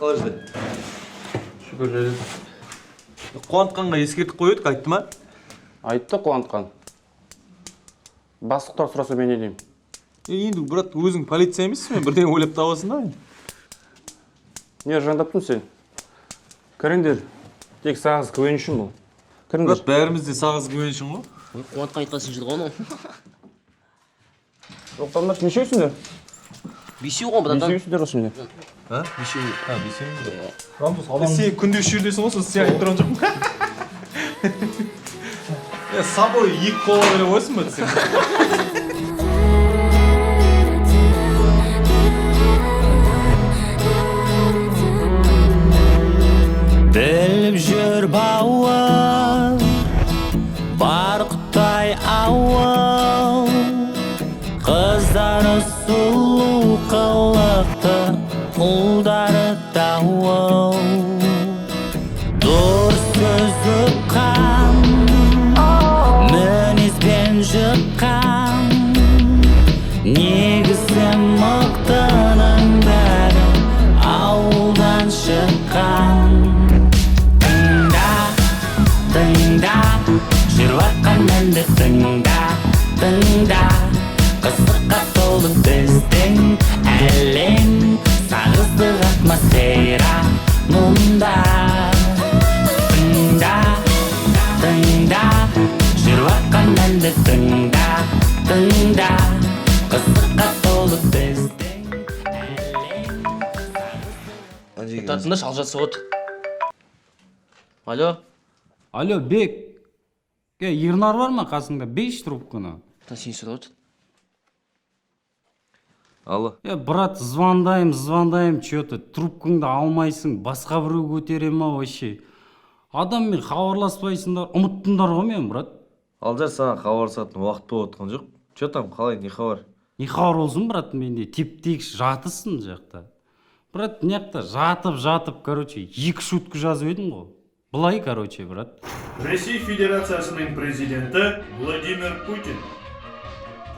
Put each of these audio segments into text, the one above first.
Қалай жүрді? Шүкір жарайды. Қуантқанға ескертіп қойдық, айтты ма? Айтты Қуантқан. Бастықтар сұраса мен не деймін? Енді, брат, өзің полиция емессің мен бірден ойлап табасың да. Не жандаптың сен? Кіріңдер. Тек сағыз көвен үшін бұл. Кіріңдер. Брат, бәріміз де сағыз көвен үшін ғой. Қуантқа айтқасын жүрді ғаны. Жоқтандар, нешеусіңдер? Бесеу ғой бұдан. Нешеусіңдер осы менде? Ә? Бесеу. Ә, бесеу. Сен күнде үш жердесің ғой, сен айтып тұрған жоқпын. С собой екі қола бере қойсын ба десең? Біліп жүр бауыр, барқытай ауыл, қыздары сұлу қылықты, ұлдары дауыл. Дұрыс сөзі қан, мінезбен жыққан, негізі мықтының бәрі ауылдан шыққан. Тыңда, жүрватқан әнді тыңда, қызыққа толы біздің әлем, сағыздық атмосфера мұнда. Тыңда, жүрватқан әнді тыңда, қызыққа толы біздің әлем. Тартында шалжатсы ғыт. Алло? Алло, Бек. Ернар бар ма қасыңда? Бейш трубканы. Сен сұрап өт. Алло. Брат, звондайым, что-то трубкаңды алмайсың, басқа біреу көтере ма вообще? Адаммен хабарласпайсыңдар, ұмыттыңдар ғой мен, брат. Алжар, саған хабарласатын уақыт болып отқан жоқ. Че там, қалай, не хабар? Не хабар болсын, брат, менде теп-тегіс жатысың жақта. Брат, не жақта жатып, короче, 2 шутка жазып едім ғой. Былай, короче, брат. Ресей Федерациясының президенті Владимир Путин.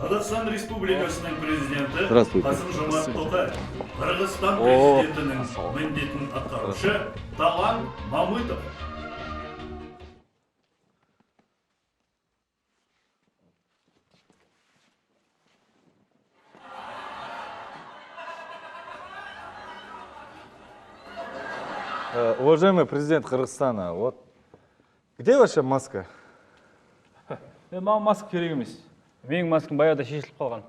Қазақстан Республикасының президенті Қасым-Жомарт Тоқаев. Қырғызстан президентінің міндетін атқарушы Талан Мамытов. Уважаемый президент Кыргызстана, вот где ваша маска? Маған маска керек емес. Менің маскам баяғыда шешіліп қалған.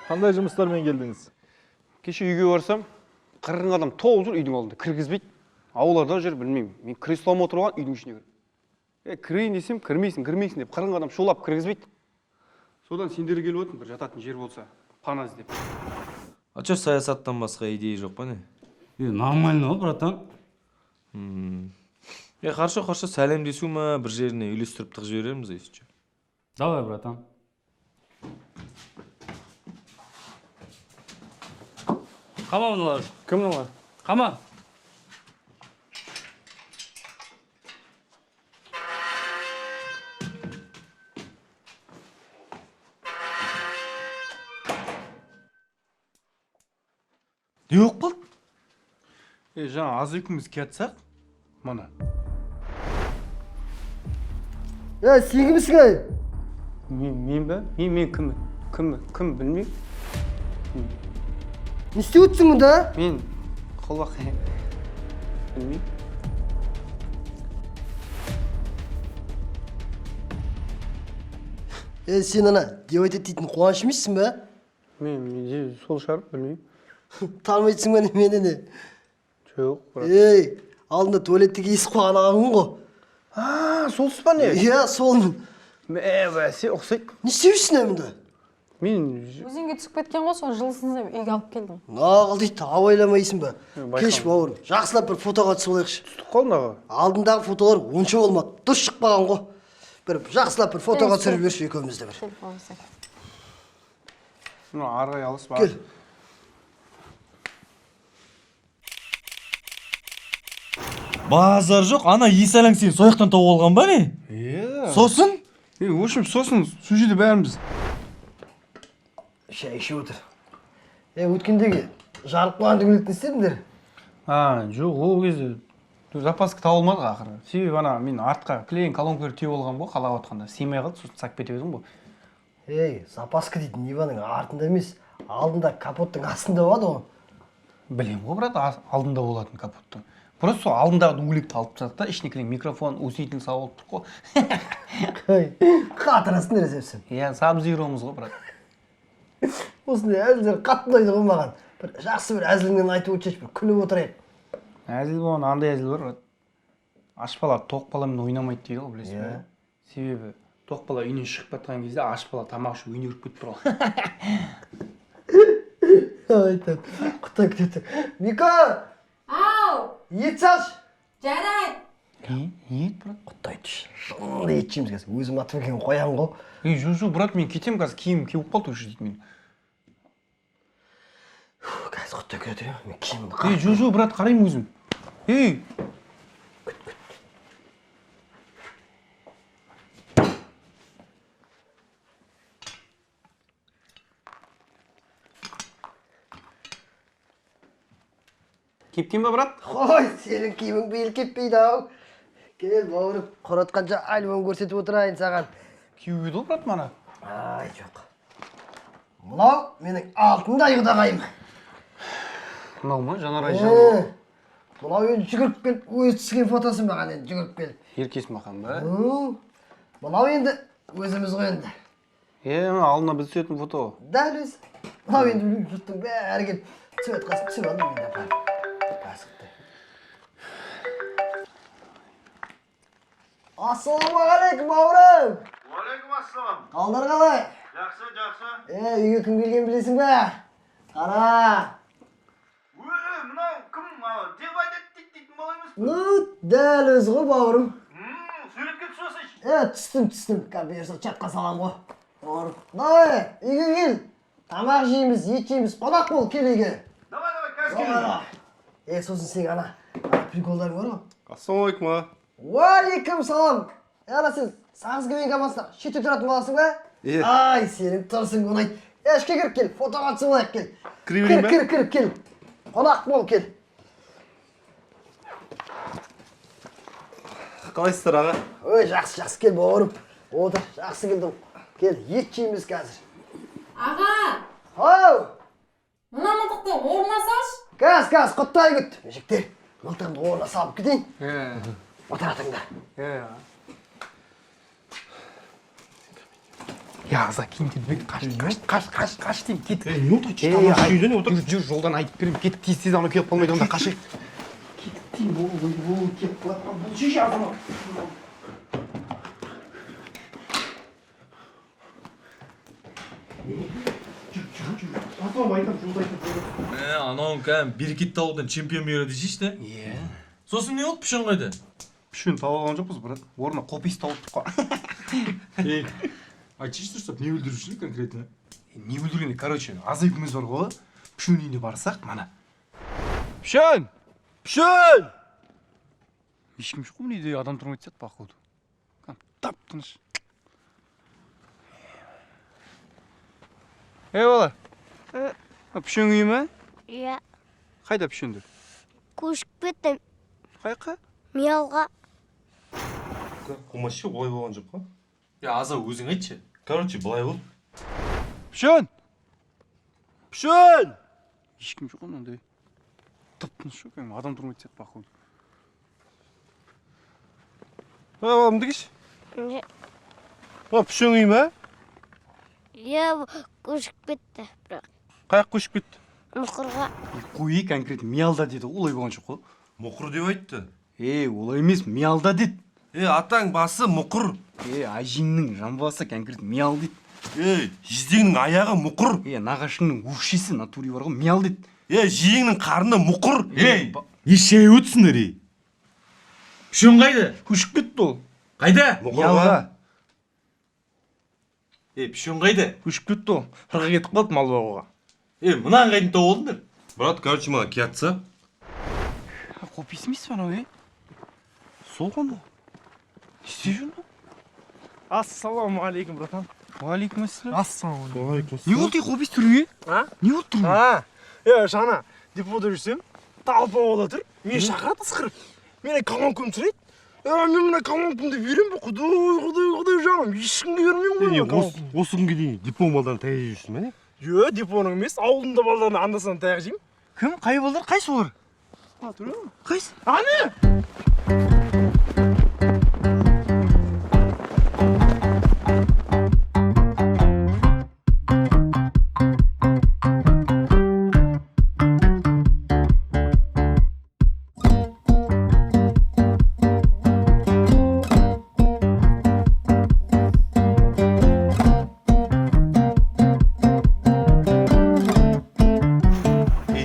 Қандай жұмыстармен келдіңіз? Кеше үйге барсам, 40 адам толып жүр үйдің алдында, кіргізбейді. Ауларда жүр, білмеймін. Мен креслома отырған үйдің ішіне кіріп. Кірейін десем, кірмейсің деп 40 адам шулап кіргізбейді. Содан сендер келіп отырмын, бір жататын жер болса, пана іздеп. А че саясаттан басқа идея жоқ па не? Нормально ғой, братан. Хорошо, сәлемдесу ма, бір жеріне үйлестіріп тығып жібереміз, если че. Давай, братан. Қама мыналар. Кім мыналар? Қама. Не болып қалды? Жаңа аз үйкіміз кетсақ, мұны. Сен кімсің ай? Мен бе? Мен кім білмеймін. Не істеп өтсің мұнда? Мен қолбақ білмеймін. Сен ана, девайт дейтін қуаныш емессің бе? Мен сол шығарып білмеймін. Танымайтсың ба мені не? Жоқ, брат. алдында туалеттегі ес қойған ағамын ғой. Солсыз ба не? Иә, солмын. Бәсе, ұқсайды. Не істеушісің әмінді? Мен... Өзенге түсіп кеткен ғой, соны жылысын деп үйге алып келдім. Нағыл дейді, абайламайсың ба? Кеш бауырым, жақсылап бір фотоға түсіп алайықшы. Түстік қолын аға. Алдындағы фотолар онша болмады, дұрыс шықпаған ғой. Бір жақсылап бір фотоға түсіріп берші екеумізді бір. Арғай алыс бар. Кел. Базар жоқ, ана Есалаң сені сояқтан тауып алған ба не? Сосын? В общем, сосын сол жерде бәріміз. Шай ішіп отыр. Өткендегі жарып қойған дөңгелекті істедіңдер? Жоқ, ол кезде запаска табылмады ақыры. Себебі ана мен артқа клеен колонкалар түйіп алған ғой, қалап отқанда сыймай қалды, сосын сап кетіп едім ғой. Запаска дейтін Ниваның артында емес, алдында капоттың астында болады ғой. Білем ғой, брат, алдында болатын капоттың. Просто сол алдындағы дөңгелекті алып тастады да, ішіне кілең микрофон, усилитель салып тұр ғой. Қатырасың дересепсің. Сабзиромыз ғой, брат. Осындай әзілдер қатты ұнайды ғой маған. Жақсы бір әзіліңнен айтып өтшеш, бір күліп отырайық. Әзіл болған андай әзіл бар, брат. Аш бала тоқ баламен ойнамайды дейді ғой, білесіз бе? Себебі тоқ бала үйінен шығып жатқан кезде аш бала тамақ ішіп үйіне кіріп кетіп тұр ғой. Айтады, құттай күтеді. Мика! Ау! Ет салшы! Жарайды. Ет, брат? Құттай түш. Шынды ет жейміз қазір. Өзім атып екен қоям ғой. Жу, брат, мен кетем қазір, киім кеуіп қалды уже дейді мен. Қазір құттай күтеді, мен киімімді Жу, брат, қараймын өзім. Кепкен ба, брат? Қой, сенің киімің бейіл кетпейді ау. Кел, бауырым, құратқанша альбом көрсетіп отырайын саған. Кеуіп еді ғой, брат, мана. Жоқ. Мұнау менің алтындай құдағайым. Мынау ма, Жанарай жаным? Мұнау енді жүгіріп келіп, өзі түскен фотосы маған енді жүгіріп келіп. Еркес мақан ба? Мұнау енді өзіміз ғой енді. Алдына біз түсетін фото. Дәл өзі. Мұнау енді жұрттың бәрі келіп, түсіп атқасын түсіп алды мен де. Ассалаумағалейкум, бауырым. Уалейкум ассалам. Қалдар қалай? Жақсы. Үйге кім келген білесің бе? Қара. Мынау кім? Деп айтады дейтін бала емес. Дәл өзі ғой, бауырым. Суретке түсесің. Түстім. Компьютер чатқа салам ғой. Бауырым. Давай, үйге кел. Тамақ жейміз, ет жейміз, қонақ бол, кел үйге. Давай, қазір кел. Сосын сен ана приколдарың бар ғой. Ассалаумағалейкум. Уалейкум салам. Ана сен сағыз кебен командасында шетте тұратын баласың ба? Ай, сенің тұрсың ұнайды. Ішке кіріп кел, фотоға түсіп алайық кел. Кіріп кел. Қонақ бол кел. Қалайсыздар, аға? Жақсы кел бауырым. Отыр, жақсы келдің. Кел, ет жейміз қазір. Аға! Ау! Мына мылтықты орнына салшы. Қаз, құттай күт. Жіктер, мылтығымды орнына салып кетейін. Отыратыңдар. Закинь бет, қаш деймін, кет. Жүр, жолдан айтып берем, кет, тез ана келіп қалмайды, онда қашайық. Кет деймін, ол кеп қалатқан бұл шеше азамат. Анауың кәм берекетті ауылдан чемпион береді дейсішті? Сосын не болды, пішін қайды? Пішін тауып алған жоқпыз, брат. Орнына қопис тауып тұқ қой. Айтшы дұрыстап, не өлдірушілік конкретно? Не өлдіргенде, короче, азайкіміз бар ғой. Пішін үйіне барсақ, мана. Пішін! Ешкім жоқ қой, үйде адам тұрмайды сияқты, походу. Тап тыныш. Бала. Пішін үйі ме? Иә. Қайда пішінді? Көшіп кеттім. Қайқа? Миялға. Қомашы олай болған жоқ па? Аза өзің айтшы. Короче, былай бол. Пішін! Ешкім жоқ ондай. Тып-тыныш жоқ, адам тұрмайды сияқты, походу. Балам, дегеш? Пішін үйі ме? Иә, көшіп кетті. Қаяқ көшіп кетті? Мұқырға. Қойы конкретно миялда деді, олай болған жоқ қой. Мұқыр деп айтты. Олай емес, миялда деді. Атаң басы мұқыр. Ажинның жамбасы конкретно миял деді. Жездеңнің аяғы мұқыр. Нағашыңның өкшесі натури бар ғой, миял деді. Жиеңнің қарны мұқыр. Ешей өтсіңдер. Пішін қайды? Көшіп кетті ол. Қайда? Миялға. Пішін қайды? Көшіп кетті ол. Қырға кетіп қалды мал бағуға. Мұнан қайдың тауылдыңдар? Брат, короче, маған киятса. Қописы емес пе анау, сол ғана. Не істеп жүрмін? Ассалаумағалейкум, братан. Уалейкум ассалам. Ассалаумағалейкум. Не болды қобыз түрге? А? Не болды түрге? Жаңа депода жүрсем, талпа бола тұр. Мен шақырады ысқырып. Мен команком сұрайды. Мен мына команкомды берем бе? Құдай жаным. Ешкімге бермеймін ғой. Осы күнге дейін диплом балдарын таяқ жүрсің бе? Жö, депоның емес, ауылында балдарына анда-санда таяқ жеймін. Кім? Қай балдар? Қайсы олар? Қайсы? Аны!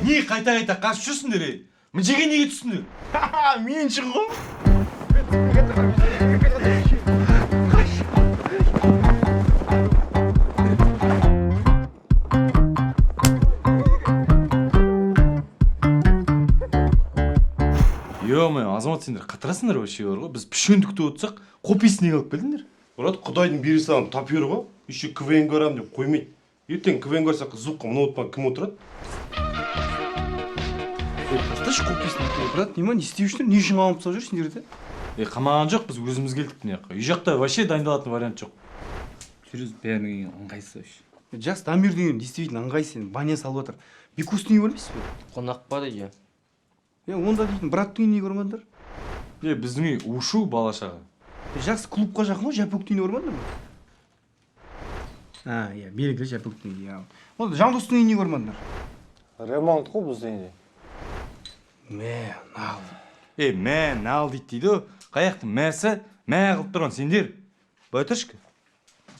Не қайта қашып жүрсіңдер ей? Мына неге түстіңдер? Мен шығым. Ё-моё, Азамат, сендер қатырасыңдар вообще бар ғой. Біз пішендікті отырсақ, қописын неге алып келдіңдер? Брат, құдайдың бере салған тапер ғой. Еще КВН көрем деп қоймайды. Ертең КВН көрсек звукқа мына отпан кім отырады? Тасташы қописын. Брат, не істеп жүрсіңдер? Не үшін алып тастап жүрсіңдер? Қамаған жоқ, біз өзіміз келдік мына жаққа. Үй жақта вообще дайындалатын вариант жоқ. Жүріз бәрінің ыңғайсыз вообще. Жақсы, Дамир деген действительно ыңғайсыз, баня салып отыр. Бекустың үйі білмейсіз бе? Қонақ па дейді. Онда дейтін браттың үйіне көрмеңдер. Біздің үй ушу бала шаға. Жақсы, клубқа жақын ғой, Жапөктің үйіне көрмеңдер ме? Иә, белгілі Жапөктің үйі. Онда Жандостың үйіне көрмеңдер. Ремонт қой біздің үйде. Нал дейді. Қаяқтың мәсі, мә қылып тұрған сендер. Байтыршқа.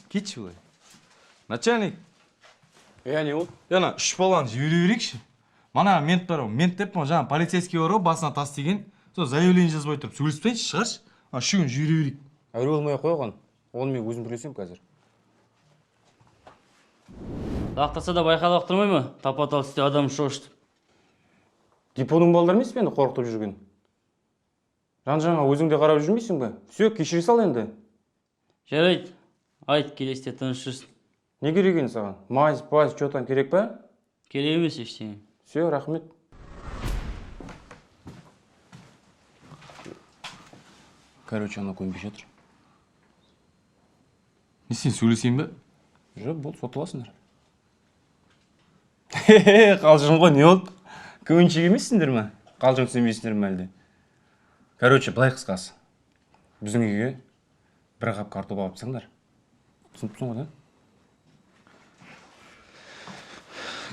Кетші бұлай. Начальник. Не ол? Яна, үш баланы жібере берейікші. Мана мент бар, мент деп жаңа полицейский бар, басына тас деген. Сол заявление жазбай тұрып сөйлеспейінші, шығаршы. Үшігін жібере берейік. Әуре болмай қойған. Оны мен өзім білесем қазір. Лақтаса да байқалып тұрмай ма? Тапа-тал істе адам шошты. Депоның балдар емес мені қорқытып жүрген. Жан-жаңа өзіңде қарап жүрмейсің бе? Все, кешіре сал енді. Жарайды. Айт, келесте тыныш жүрсін. Не керек енді саған? Майс, пайс, чотан керек па? Керек емес ештеңе. Все, рахмет. Короче, ана көнбей жатыр. Не сен сөйлесейін бе? Жоқ, болды, сотыласыңдар. Қалжың ғой, не болды? Көншек емессіңдер ме? Қалжың түсінбейсіңдер ме әлде? Короче, былай қысқасы. Біздің үйге бір қап картоп алып тастаңдар. Түсініпсің ғой, да?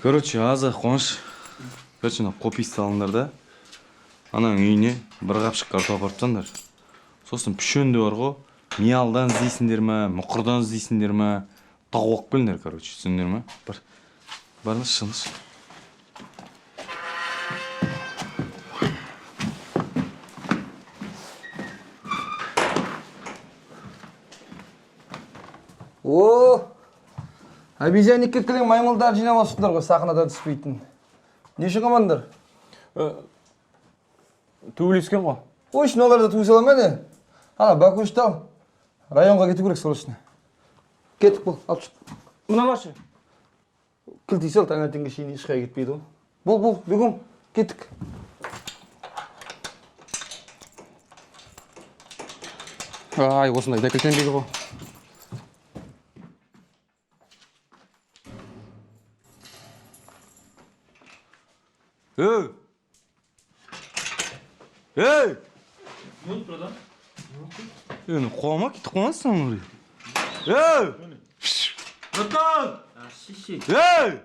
Короче, аза, қоныш. Короче, қопиыс салыңдар да. Ананың үйіне бір қапшық картоп апарып тастаңдар. Сосын пішенді бар ғой. Миялдан іздейсіңдер ме, мұқырдан іздейсіңдер ме? Тауып алып келіңдер, короче, түсіндіңдер ме? Барыңыз, шығыңыз. Обезьянникке кілең маймылдар жинап алыпсыңдар ғой, сахнадан түспейтін. Не үшін қамандар? Төбелескен ғой. Ой, үшін олар да туыса алмайды. Ана, Бакушты ал. Районға кету керек сол үшін. Кеттік бол, алып шық. Мыналашы. Кілт исел, таңертеңге шейін ешқайда кетпейді ғой. Бол, бегім, кеттік. Ай, осындай да кілтенбейді ғой. Эй! Не oldu buradan? Қуама кетіп қоймасың ғой. Эй! Братан! Şişi. Эй!